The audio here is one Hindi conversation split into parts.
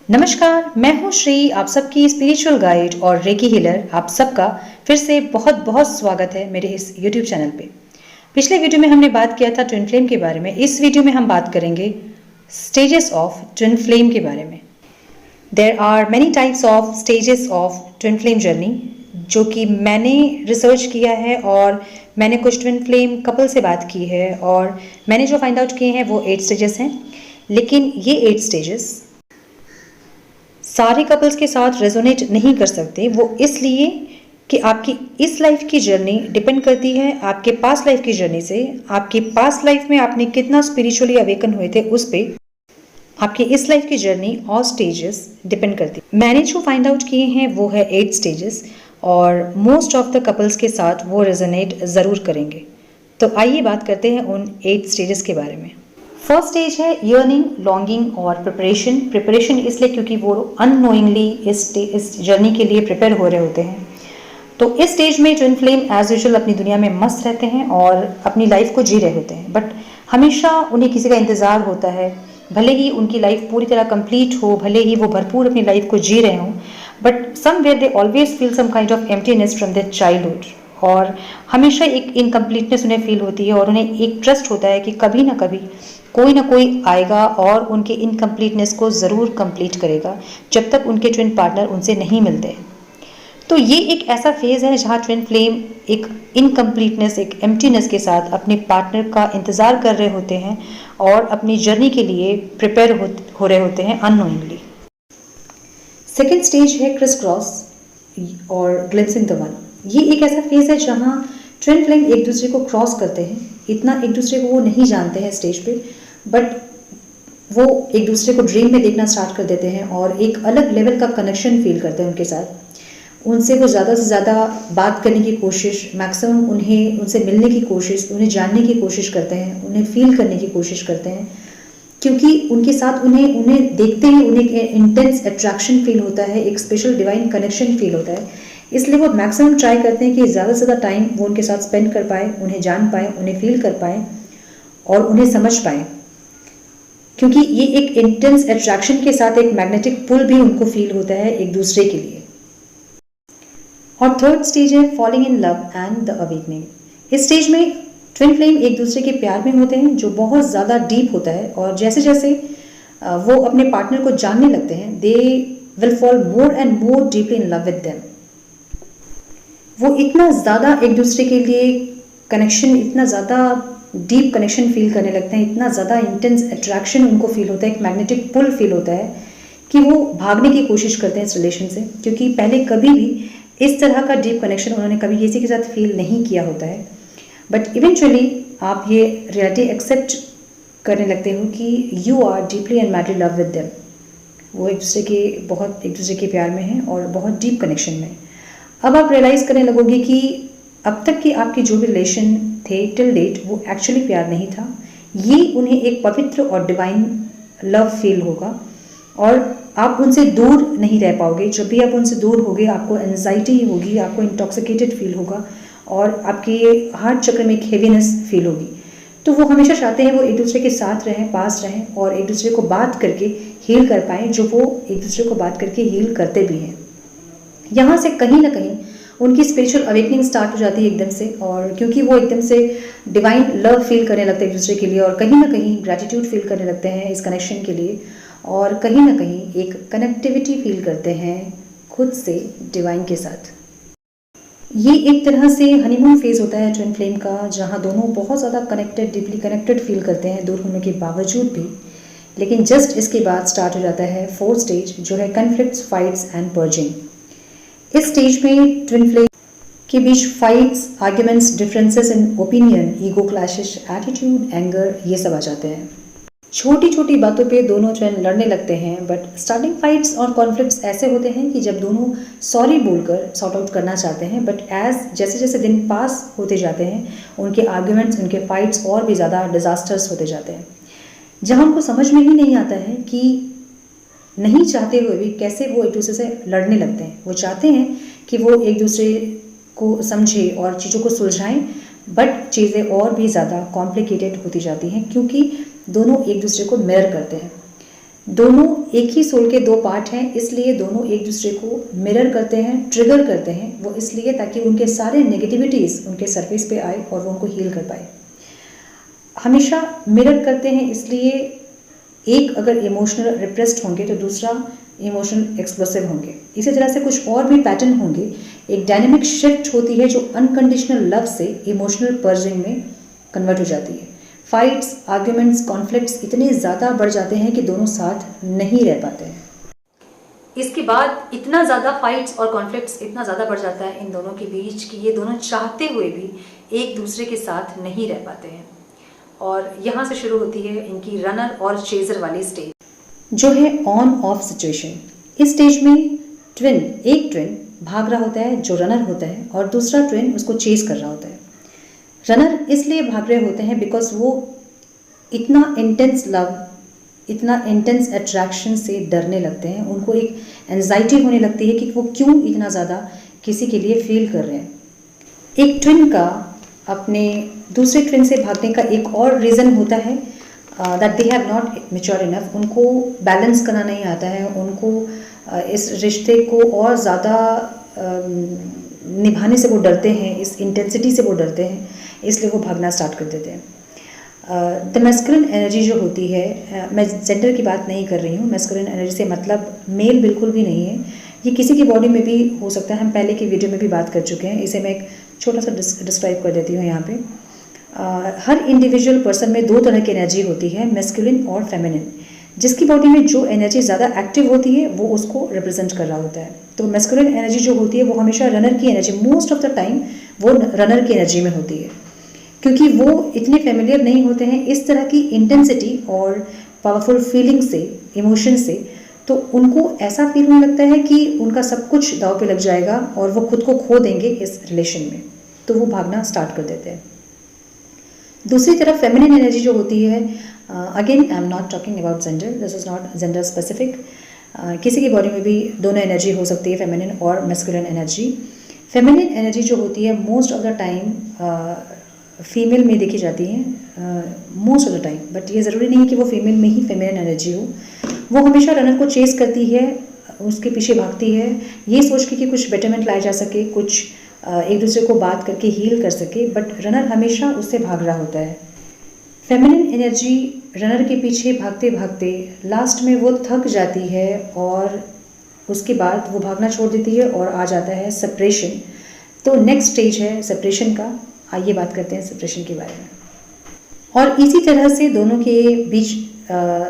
नमस्कार, मैं हूँ श्री, आप सबकी स्पिरिचुअल गाइड और रेकी हीलर। आप सबका फिर से बहुत बहुत स्वागत है मेरे इस यूट्यूब चैनल पे। पिछले वीडियो में हमने बात किया था ट्विन फ्लेम के बारे में। इस वीडियो में हम बात करेंगे स्टेजेस ऑफ ट्विन फ्लेम के बारे में। There are many types of stages of twin flame journey, जो कि मैंने रिसर्च किया है और मैंने कुछ ट्विन फ्लेम कपल से बात की है और मैंने जो फाइंड आउट किए हैं वो 8 स्टेजेस हैं। लेकिन ये 8 स्टेजेस सारे कपल्स के साथ रेजोनेट नहीं कर सकते। वो इसलिए कि आपकी इस लाइफ की जर्नी डिपेंड करती है आपके पास्ट लाइफ की जर्नी से। आपकी पास्ट लाइफ में आपने कितना स्पिरिचुअली अवेकन हुए थे उस पे आपकी इस लाइफ की जर्नी और स्टेजेस डिपेंड करती है। मैंने जो फाइंड आउट किए हैं वो है 8 स्टेजेस और मोस्ट ऑफ द कपल्स के साथ वो रेजोनेट ज़रूर करेंगे। तो आइए बात करते हैं उन 8 स्टेजेस के बारे में। फर्स्ट स्टेज है यर्निंग, लॉन्गिंग और प्रिपरेशन। प्रिपरेशन इसलिए क्योंकि वो अननोइंगली इस जर्नी के लिए प्रिपेयर हो रहे होते हैं। तो इस स्टेज में ट्विन फ्लेम एज यूजुअल अपनी दुनिया में मस्त रहते हैं और अपनी लाइफ को जी रहे होते हैं, बट हमेशा उन्हें किसी का इंतज़ार होता है। भले ही उनकी लाइफ पूरी तरह कंप्लीट हो, भले ही वो भरपूर अपनी लाइफ को जी रहे हों, but somewhere they always feel some kind of emptiness from their childhood. और हमेशा एक इनकम्प्लीटनेस उन्हें फील होती है और उन्हें एक ट्रस्ट होता है कि कभी ना कभी कोई ना कोई आएगा और उनके इनकम्प्लीटनेस को ज़रूर कंप्लीट करेगा जब तक उनके ट्विन पार्टनर उनसे नहीं मिलते। तो ये एक ऐसा फेज़ है जहाँ ट्विन फ्लेम एक इनकम्प्लीटनेस, एक एम्प्टीनेस के साथ अपने पार्टनर का इंतज़ार कर रहे होते हैं और अपनी जर्नी के लिए प्रिपेयर हो रहे होते हैं अननोइंगली। सेकेंड स्टेज है क्रिस क्रॉस और ग्लिम्सिंग द वन। ये एक ऐसा फेज़ है जहाँ ट्विन फ्लेम एक दूसरे को क्रॉस करते हैं। इतना एक दूसरे को वो नहीं जानते हैं स्टेज पे, बट वो एक दूसरे को ड्रीम में देखना स्टार्ट कर देते हैं और एक अलग लेवल का कनेक्शन फील करते हैं उनके साथ। उनसे वो ज़्यादा से ज़्यादा बात करने की कोशिश, मैक्सिमम उनसे मिलने की कोशिश, उन्हें जानने की कोशिश करते हैं, उन्हें फील करने की कोशिश करते हैं, क्योंकि उनके साथ उन्हें देखते ही उन्हें एक इंटेंस अट्रैक्शन फील होता है, एक स्पेशल डिवाइन कनेक्शन फील होता है। इसलिए वो मैक्सिमम ट्राई करते हैं कि ज़्यादा से ज़्यादा टाइम वो उनके साथ स्पेंड कर पाए, उन्हें जान पाए, उन्हें फील कर पाए और उन्हें समझ पाए, क्योंकि ये एक इंटेंस अट्रैक्शन के साथ एक मैग्नेटिक पुल भी उनको फील होता है एक दूसरे के लिए। और थर्ड स्टेज है falling in love and the awakening. इस स्टेज में ट्विन फ्लेम एक दूसरे के प्यार में होते हैं जो बहुत ज़्यादा डीप होता है और जैसे जैसे वो अपने पार्टनर को जानने लगते हैं, they will fall more and more deeply in love with them. वो इतना ज़्यादा एक दूसरे के लिए कनेक्शन, इतना ज़्यादा डीप कनेक्शन फील करने लगते हैं, इतना ज़्यादा इंटेंस अट्रैक्शन उनको फील होता है, एक मैग्नेटिक पुल फील होता है कि वो भागने की कोशिश करते हैं इस रिलेशन से, क्योंकि पहले कभी भी इस तरह का डीप कनेक्शन उन्होंने कभी किसी के साथ फील नहीं किया होता है। बट इवेंचुअली आप ये रियलिटी एक्सेप्ट करने लगते हो कि you are deeply and madly love with them. वो एक दूसरे के प्यार में हैं और बहुत डीप कनेक्शन में। अब आप रियलाइज़ करने लगोगे कि अब तक की आपकी जो भी रिलेशन थे टिल डेट, वो एक्चुअली प्यार नहीं था। ये उन्हें एक पवित्र और डिवाइन लव फील होगा और आप उनसे दूर नहीं रह पाओगे। जब भी आप उनसे दूर होगे आपको एंजाइटी होगी, आपको इंटॉक्सिकेटेड फील होगा और आपके हार्ट चक्र में एक हेवीनेस फील होगी। तो वो हमेशा चाहते हैं वो एक दूसरे के साथ रहें, पास रहें और एक दूसरे को बात करके हील कर पाएँ, जो वो एक दूसरे को बात करके हील करते भी हैं। यहाँ से कहीं ना कहीं उनकी स्पिरिचुअल अवेकनिंग स्टार्ट हो जाती है एकदम से, और क्योंकि वो एकदम से डिवाइन लव फील करने लगते हैं एक दूसरे के लिए और कहीं ना कहीं ग्रैटिट्यूड फील करने लगते हैं इस कनेक्शन के लिए और कहीं ना कहीं एक कनेक्टिविटी फील करते हैं खुद से डिवाइन के साथ। ये एक तरह से हनीमून फेज होता है ट्विन फ्लेम का, जहाँ दोनों बहुत ज़्यादा कनेक्टेड, डीपली कनेक्टेड फील करते हैं दूर होने के बावजूद भी। लेकिन जस्ट इसके बाद स्टार्ट हो जाता है फोर्थ स्टेज, जो है कन्फ्लिक्ट्स, फाइट्स एंड पर्जिंग। इस स्टेज में ट्विन फ्लेम के बीच fights, arguments, differences in opinion, ego clashes, attitude, anger, ये सब आ जाते हैं। छोटी छोटी बातों पे दोनों ट्विन लड़ने लगते हैं, बट स्टार्टिंग फाइट्स और कॉन्फ्लिक्ट्स ऐसे होते हैं कि जब दोनों सॉरी बोलकर सॉर्ट आउट करना चाहते हैं, बट जैसे जैसे दिन पास होते जाते हैं उनके आर्ग्यूमेंट्स, उनके फाइट्स और भी ज़्यादा डिजास्टर्स होते जाते हैं, जहाँ उनको समझ में ही नहीं आता है कि नहीं चाहते हुए भी कैसे वो एक दूसरे से लड़ने लगते हैं। वो चाहते हैं कि वो एक दूसरे को समझे और चीज़ों को सुलझाएं, बट चीज़ें और भी ज़्यादा कॉम्प्लिकेटेड होती जाती हैं क्योंकि दोनों एक दूसरे को मिरर करते हैं। दोनों एक ही सोल के दो पार्ट हैं, इसलिए दोनों एक दूसरे को मिरर करते हैं, ट्रिगर करते हैं। वो इसलिए ताकि उनके सारे नेगेटिविटीज़ उनके सरफेस पे आए और वो उनको हील कर पाए। हमेशा मिरर करते हैं इसलिए एक अगर इमोशनल रिप्रेस्ड होंगे तो दूसरा इमोशनल एक्सप्लोसिव होंगे। इसी तरह से कुछ और भी पैटर्न होंगे। एक डायनेमिक शिफ्ट होती है जो अनकंडीशनल लव से इमोशनल पर्जिंग में कन्वर्ट हो जाती है। फाइट्स, आर्ग्यूमेंट्स, कॉन्फ्लिक्ट्स इतने ज़्यादा बढ़ जाते हैं कि दोनों साथ नहीं रह पाते हैं। इसके बाद इतना ज़्यादा फाइट्स और कॉन्फ्लिक्ट्स इतना ज़्यादा बढ़ जाता है इन दोनों के बीच कि ये दोनों चाहते हुए भी एक दूसरे के साथ नहीं रह पाते हैं। और यहाँ से शुरू होती है इनकी रनर और चेजर वाली स्टेज, जो है ऑन ऑफ सिचुएशन। इस स्टेज में एक ट्विन भाग रहा होता है जो रनर होता है, और दूसरा ट्विन उसको चेज कर रहा होता है। रनर इसलिए भाग रहे होते हैं बिकॉज वो इतना इंटेंस लव, इतना इंटेंस अट्रैक्शन से डरने लगते हैं। उनको एक एंजाइटी होने लगती है कि वो क्यों इतना ज़्यादा किसी के लिए फील कर रहे हैं। एक ट्विन का अपने दूसरे ट्विन से भागने का एक और रीज़न होता है that they have not mature enough. उनको बैलेंस करना नहीं आता है, उनको इस रिश्ते को और ज़्यादा निभाने से वो डरते हैं, इस इंटेंसिटी से वो डरते हैं, इसलिए वो भागना स्टार्ट कर देते हैं। द मैस्कुलिन एनर्जी जो होती है, मैं जेंडर की बात नहीं कर रही हूँ, मैस्कुलिन एनर्जी से मतलब मेल बिल्कुल भी नहीं है। ये किसी की बॉडी में भी हो सकता है, हम पहले की वीडियो में भी बात कर चुके हैं। इसे मैं एक छोटा सा डिस्क्राइब कर देती हूँ यहाँ पे। हर इंडिविजुअल पर्सन में दो तरह की एनर्जी होती है, मैस्कुलिन और फेमिनिन। जिसकी बॉडी में जो एनर्जी ज़्यादा एक्टिव होती है वो उसको रिप्रेजेंट कर रहा होता है। तो मैस्कुलिन एनर्जी जो होती है वो हमेशा रनर की energy, most of the time वो रनर की एनर्जी में होती है, क्योंकि वो इतने फेमिलियर नहीं होते हैं इस तरह की इंटेंसिटी और पावरफुल फीलिंग से, इमोशन से। तो उनको ऐसा फील होने लगता है कि उनका सब कुछ दांव पे लग जाएगा और वो खुद को खो देंगे इस रिलेशन में, तो वो भागना स्टार्ट कर देते हैं। दूसरी तरफ फेमिनिन एनर्जी जो होती है, again I am not talking about gender, this is not gender specific. किसी की बॉडी में भी दोनों एनर्जी हो सकती है, फेमिनिन और मैस्कुलिन एनर्जी। फेमिनिन एनर्जी जो होती है most of the time female में देखी जाती है, most of the time, but ये ज़रूरी नहीं है कि वो फीमेल में ही फेमिनिन एनर्जी हो। वो हमेशा रनर को चेस करती है, उसके पीछे भागती है, ये सोच के कि कुछ बेटरमेंट लाया जा सके, कुछ एक दूसरे को बात करके हील कर सके, बट रनर हमेशा उससे भाग रहा होता है। फेमिनिन एनर्जी रनर के पीछे भागते भागते लास्ट में वो थक जाती है और उसके बाद वो भागना छोड़ देती है और आ जाता है सेपरेशन। तो नेक्स्ट स्टेज है सेपरेशन का। आइए बात करते हैं सेपरेशन के बारे में। और इसी तरह से दोनों के बीच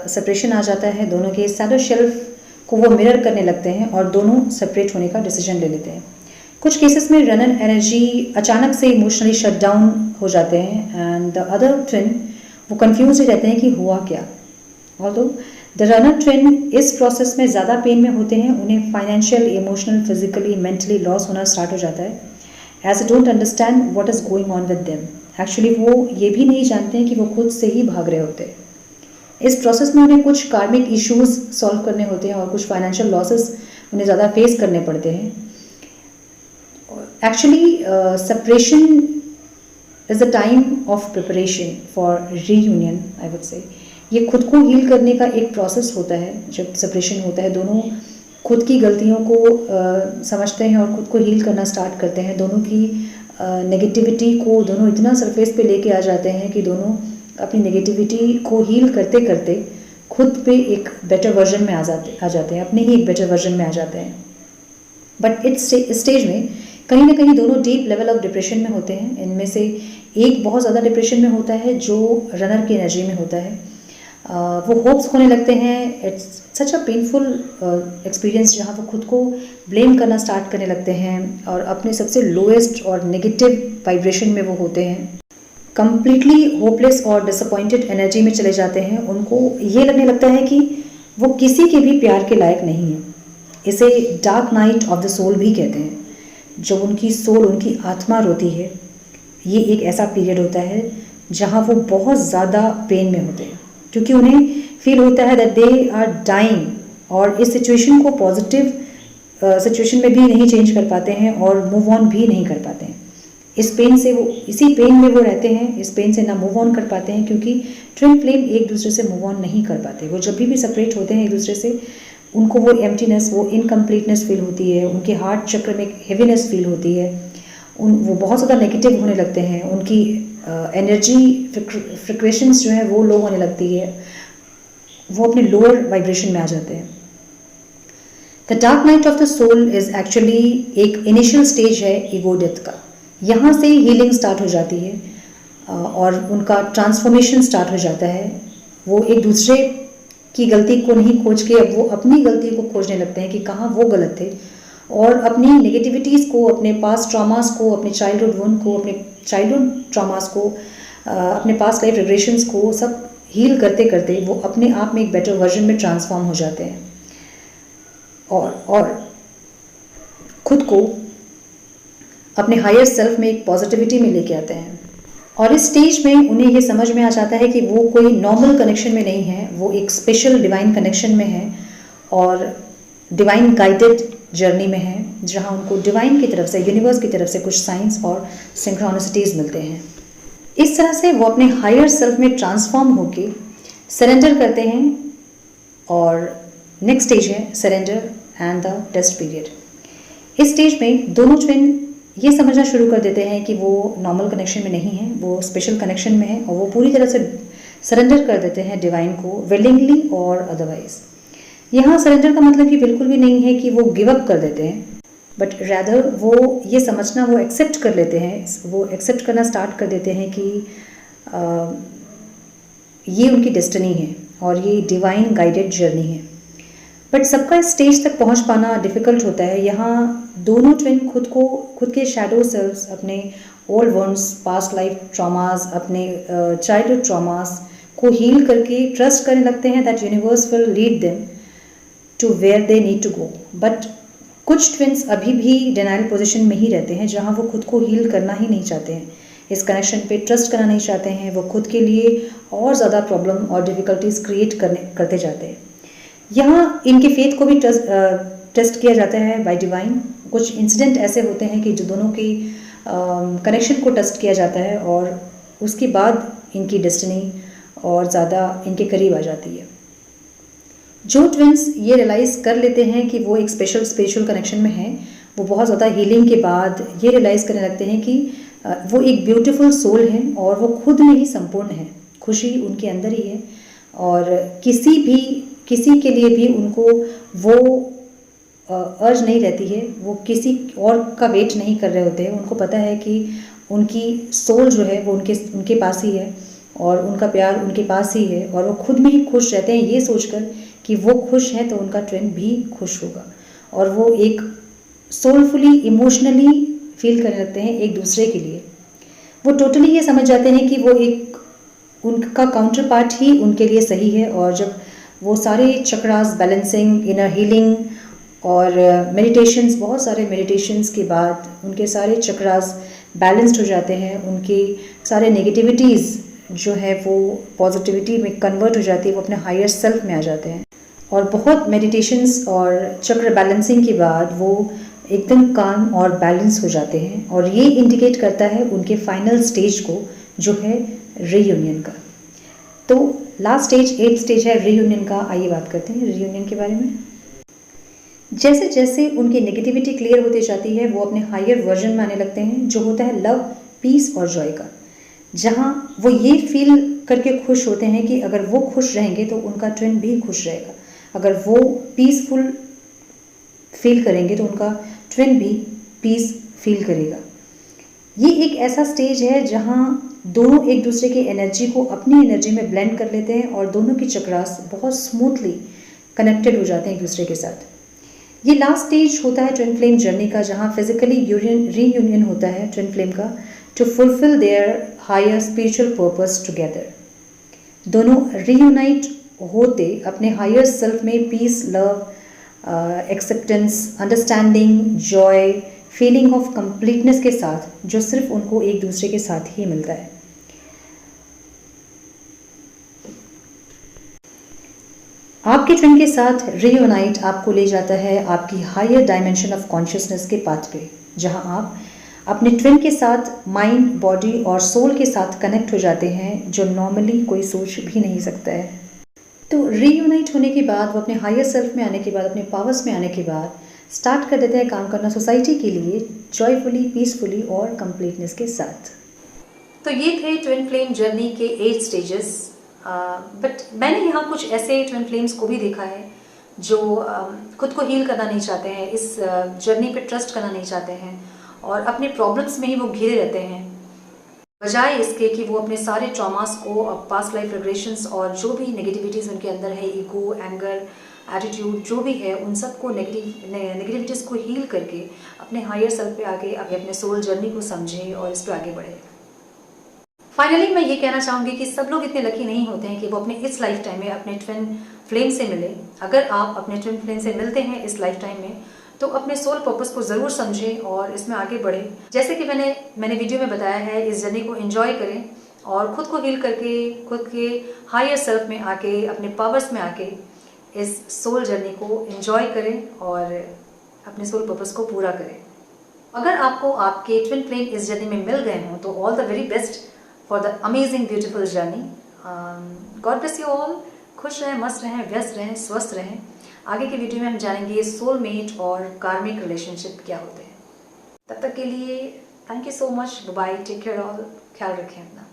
सेपरेशन आ जाता है, दोनों के शैडो शेल्फ को वो मिरर करने लगते हैं और दोनों सेपरेट होने का डिसीजन ले लेते हैं। कुछ केसेस में रनर एनर्जी अचानक से इमोशनली शट डाउन हो जाते हैं एंड द अदर ट्विन वो कंफ्यूज रहते हैं कि हुआ क्या। ऑल्दो द रनर ट्विन इस प्रोसेस में ज़्यादा पेन में होते हैं, उन्हें financial, emotional, physically, mentally loss होना स्टार्ट हो जाता है, as a don't understand what is going on with them. Actually वो ये भी नहीं जानते हैं कि वो खुद से ही भाग रहे होते हैं। इस प्रोसेस में उन्हें कुछ कार्मिक इश्यूज सॉल्व करने होते हैं और कुछ फाइनेंशियल लॉसेस उन्हें ज़्यादा फेस करने पड़ते हैं। Actually separation is the time of preparation for reunion, I would say. ये खुद को हील करने का एक प्रोसेस होता है। जब सेपरेशन होता है दोनों खुद की गलतियों को समझते हैं और खुद को हील करना स्टार्ट करते हैं। दोनों की नेगेटिविटी को दोनों इतना सरफेस पे लेके आ जाते हैं कि दोनों अपनी नेगेटिविटी को हील करते करते खुद पे एक बेटर वर्जन में आ जाते हैं, अपने ही एक बेटर वर्जन में आ जाते हैं। बट इस स्टेज में कहीं ना कहीं दोनों डीप लेवल ऑफ डिप्रेशन में होते हैं। इनमें से एक बहुत ज़्यादा डिप्रेशन में होता है जो रनर की एनर्जी में होता है। वो होप्स खोने लगते हैं। It's such a painful experience जहाँ वो खुद को ब्लेम करना स्टार्ट करने लगते हैं और अपने सबसे लोएस्ट और नेगेटिव वाइब्रेशन में वो होते हैं। कंप्लीटली होपलेस और डिसअपॉइंटेड एनर्जी में चले जाते हैं। उनको ये लगने लगता है कि वो किसी के भी प्यार के लायक नहीं है। इसे dark night of the soul भी कहते हैं। जब उनकी सोल, उनकी आत्मा रोती है, ये एक ऐसा पीरियड होता है जहाँ वो बहुत ज़्यादा पेन में होते हैं, क्योंकि उन्हें फील होता है दैट दे आर डाइंग, और इस सिचुएशन को पॉजिटिव सिचुएशन में भी नहीं चेंज कर पाते हैं और मूव ऑन भी नहीं कर पाते हैं। इस पेन से वो, इसी पेन में वो रहते हैं, इस पेन से ना मूव ऑन कर पाते हैं, क्योंकि ट्विन फ्लेम एक दूसरे से मूव ऑन नहीं कर पाते। वो जब भी सेपरेट होते हैं एक दूसरे से, उनको वो एम्प्टीनेस, वो इनकम्प्लीटनेस फील होती है, उनके हार्ट चक्र में हेवीनेस फील होती है, वो बहुत ज़्यादा नेगेटिव होने लगते हैं, उनकी एनर्जी फ्रिक्वेशंस जो है वो लो होने लगती है, वो अपने लोअर वाइब्रेशन में आ जाते हैं। The dark night of the soul is actually एक इनिशियल स्टेज है ईगो डेथ का। यहाँ से हीलिंग स्टार्ट हो जाती है और उनका ट्रांसफॉर्मेशन स्टार्ट हो जाता है। वो एक दूसरे की गलती को नहीं खोज के अब वो अपनी गलती को खोजने लगते हैं कि कहाँ वो गलत थे, और अपनी नेगेटिविटीज़ को, अपने पास्ट ट्रॉमास को, अपने चाइल्डहुड वुंड को, अपने चाइल्डहुड ट्रॉमास को, अपने पास्ट लाइफ रिग्रेशंस को सब हील करते करते वो अपने आप में एक बेटर वर्जन में ट्रांसफॉर्म हो जाते हैं और खुद को अपने हायर सेल्फ में एक पॉजिटिविटी में लेके आते हैं। और इस स्टेज में उन्हें ये समझ में आ जाता है कि वो कोई नॉर्मल कनेक्शन में नहीं है, वो एक स्पेशल डिवाइन कनेक्शन में है और डिवाइन गाइडेड जर्नी में है, जहाँ उनको डिवाइन की तरफ से, यूनिवर्स की तरफ से कुछ साइंस और सिंक्रोनिसिटीज़ मिलते हैं। इस तरह से वो अपने हायर सेल्फ में ट्रांसफॉर्म होके सरेंडर करते हैं और नेक्स्ट स्टेज है surrender and the test period. इस स्टेज में दोनों ट्विन ये समझना शुरू कर देते हैं कि वो नॉर्मल कनेक्शन में नहीं है, वो स्पेशल कनेक्शन में है, और वो पूरी तरह से सरेंडर कर देते हैं डिवाइन को, विलिंगली और अदरवाइज। यहाँ सरेंडर का मतलब कि बिल्कुल भी नहीं है कि वो गिव अप कर देते हैं, बट रैदर वो ये समझना, वो एक्सेप्ट कर लेते हैं, वो एक्सेप्ट करना स्टार्ट कर देते हैं कि ये उनकी डेस्टिनी है और ये डिवाइन गाइडेड जर्नी है। बट सबका इस स्टेज तक पहुंच पाना डिफ़िकल्ट होता है। यहाँ दोनों ट्विन खुद के शैडो सेल्स, अपने old ones, past life traumas, अपने चाइल्डहुड ट्रॉमास को हील करके ट्रस्ट करने लगते हैं that universe will lead them to where they need to go. But कुछ ट्विन्स अभी भी डिनाइल पोजिशन में ही रहते हैं, जहाँ वो खुद को हील करना ही नहीं चाहते हैं, इस कनेक्शन पे ट्रस्ट करना नहीं चाहते हैं, वो खुद के लिए और ज़्यादा प्रॉब्लम और डिफ़िकल्टीज क्रिएट करते जाते हैं। यहाँ इनके फेथ को भी टेस्ट किया जाता है बाय डिवाइन। कुछ इंसिडेंट ऐसे होते हैं कि जो दोनों की कनेक्शन को टेस्ट किया जाता है और उसके बाद इनकी डेस्टिनी और ज़्यादा इनके करीब आ जाती है। जो ट्विन्स ये रियलाइज़ कर लेते हैं कि वो एक स्पेशल स्पिरिचुअल कनेक्शन में हैं, वो बहुत ज़्यादा हीलिंग के बाद ये रियलाइज़ करने लगते हैं कि वो एक ब्यूटीफुल सोल है और वो खुद में ही संपूर्ण है, खुशी उनके अंदर ही है, और किसी के लिए भी उनको वो अर्ज नहीं रहती है, वो किसी और का वेट नहीं कर रहे होते हैं। उनको पता है कि उनकी सोल जो है वो उनके पास ही है और उनका प्यार उनके पास ही है, और वो खुद में ही खुश रहते हैं ये सोचकर कि वो खुश हैं तो उनका ट्विन भी खुश होगा, और वो एक सोलफुली इमोशनली फील करने लगते हैं एक दूसरे के लिए। वो टोटली ये समझ जाते हैं कि वो एक उनका काउंटर पार्ट ही उनके लिए सही है, और जब वो सारे चक्रास बैलेंसिंग, इनर हीलिंग और मेडिटेशंस, बहुत सारे मेडिटेशंस के बाद उनके सारे चक्रास बैलेंस्ड हो जाते हैं, उनकी सारे नेगेटिविटीज़ जो है वो पॉजिटिविटी में कन्वर्ट हो जाती है, वो अपने हायर सेल्फ में आ जाते हैं। और बहुत मेडिटेशंस और चक्र बैलेंसिंग के बाद वो एकदम काम और बैलेंस हो जाते हैं, और ये इंडिकेट करता है उनके फाइनल स्टेज को, जो है रीयूनियन का। तो लास्ट स्टेज, 8th स्टेज है रीयूनियन का। आइए बात करते हैं रीयूनियन के बारे में। जैसे जैसे उनकी नेगेटिविटी क्लियर होती जाती है, वो अपने हायर वर्जन में आने लगते हैं, जो होता है लव, पीस और जॉय का, जहाँ वो ये फील करके खुश होते हैं कि अगर वो खुश रहेंगे तो उनका ट्विन भी खुश रहेगा, अगर वो पीसफुल फील करेंगे तो उनका ट्विन भी पीस फील करेगा। ये एक ऐसा स्टेज है जहाँ दोनों एक दूसरे की एनर्जी को अपनी एनर्जी में ब्लेंड कर लेते हैं और दोनों की चक्रास बहुत स्मूथली कनेक्टेड हो जाते हैं एक दूसरे के साथ। ये लास्ट स्टेज होता है ट्विन फ्लेम जर्नी का, जहाँ फिजिकली रीयूनियन होता है ट्विन फ्लेम का to fulfil their higher spiritual purpose together. दोनों रीयूनाइट होते अपने हायर सेल्फ में peace, love, acceptance, understanding, joy, feeling of completeness के साथ, जो सिर्फ उनको एक दूसरे के साथ ही मिलता है। आपके ट्विन के साथ रीयूनाइट आपको ले जाता है आपकी हायर डायमेंशन ऑफ कॉन्शियसनेस के पाथ पे, जहां आप अपने ट्विन के साथ माइंड, बॉडी और सोल के साथ कनेक्ट हो जाते हैं, जो नॉर्मली कोई सोच भी नहीं सकता है। तो रीयूनाइट होने के बाद, वो अपने हायर सेल्फ में आने के बाद, अपने पावर्स में आने के बाद स्टार्ट कर देते हैं काम करना सोसाइटी के लिए जॉयफुली, पीसफुली और कंप्लीटनेस के साथ। तो ये थे ट्विन फ्लेम जर्नी के 8 स्टेजेस। बट मैंने यहाँ कुछ ऐसे ट्विन फ्लेम्स को भी देखा है जो खुद को हील करना नहीं चाहते हैं, इस जर्नी पे ट्रस्ट करना नहीं चाहते हैं और अपने प्रॉब्लम्स में ही वो घिरे रहते हैं, बजाय इसके कि वो अपने सारे ट्रॉमास को, पास्ट लाइफ रिग्रेशंस और जो भी नेगेटिविटीज़ उनके अंदर है, ईगो, एंगर, एटीट्यूड जो भी है, उन सब को नेगेटिविटीज़ को हील करके अपने हायर सेल्फ पे आगे अपने सोल जर्नी को समझें और इस पर आगे बढ़े। फाइनली मैं ये कहना चाहूँगी कि सब लोग इतने लकी नहीं होते हैं कि वो अपने इस लाइफ टाइम में अपने ट्विन फ्लेम से मिले। अगर आप अपने ट्विन फ्लेम से मिलते हैं इस लाइफ टाइम में, तो अपने सोल पर्पस को ज़रूर समझें और इसमें आगे बढ़ें। जैसे कि मैंने वीडियो में बताया है, इस जर्नी को एंजॉय करें और ख़ुद को हील करके, खुद के हायर सेल्फ में आके, अपने पावर्स में आके इस सोल जर्नी को एंजॉय करें और अपने सोल पर्पस को पूरा करें। अगर आपको आपके ट्विन फ्लेम इस जर्नी में मिल गए हों तो all the very best for the amazing beautiful journey. God bless you all. खुश रहें, मस्त रहें, व्यस्त रहें, स्वस्थ रहें। आगे के वीडियो में हम जानेंगे सोलमेट और कार्मिक रिलेशनशिप क्या होते हैं। तब तक के लिए thank you so much. Bye, take care all, ख्याल रखें अपना।